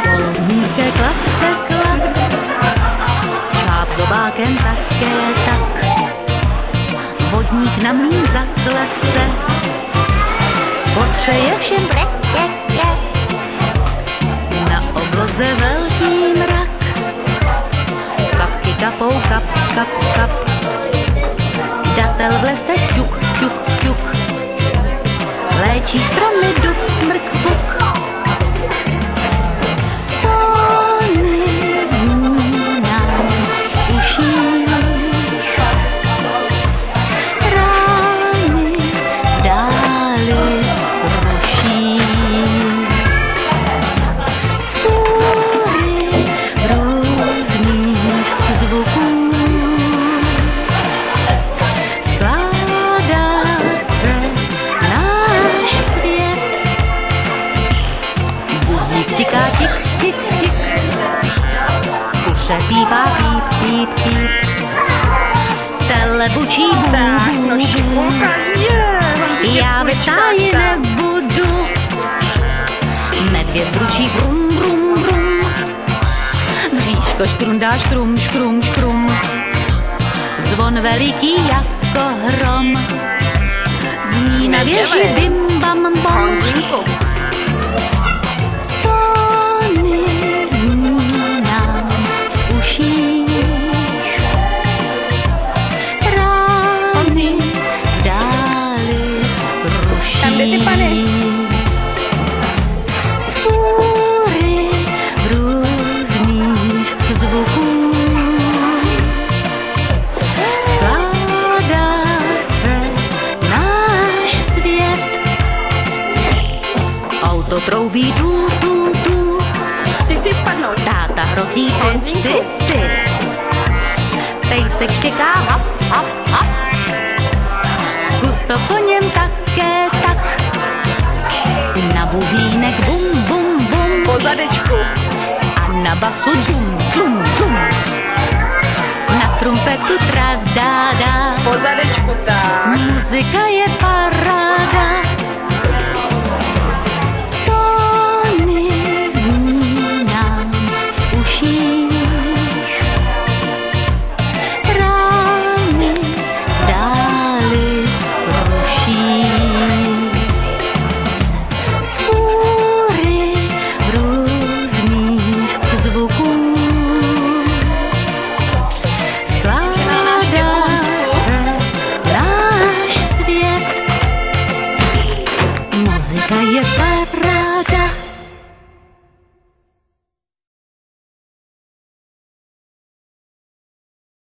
Polovnícké klapte, klap, čáp zobákem také tak, vodník na mlýn zaklete, potřeje všem na obloze velký mrak, kapky kapou, kap, kap, kap, datel v lese ťuk, ťuk, ťuk, léčí stromy dub, smrk, puk. Tóny zní nám v uších, rány v dáli ruší, spůry různých zvuků, skládá se náš svět. Budík tiká, tik, tik, tik, kuře pípá, píp, píp, píp, tele bučí, bů, bů, já ve stáji nebudu, medvěd bručí, brum, brum, brum, bříško škrundá, škrum, škrum, škrum, zvon veliký jako hrom, zní na věži bim, bam, bom. Tóny zní nám v uších, rány v dáli ruší, spůry různých zvuků, skládá se náš svět. Auto troubí tu, tu, tu, táta hrozí ty, ty, ty, pejsek štěká, hap, hap, hap, zkus to po něm také tak, na bubínek bum, bum, bum, Po zadečku. a na basu zum, zum, zum, na trumpetu tradada, Po zadečku tak. muzika je paráda. Tóny zní nám v uších, rány v dáli ruší, spůry různých zvuků, skládá se náš svět. Muzika je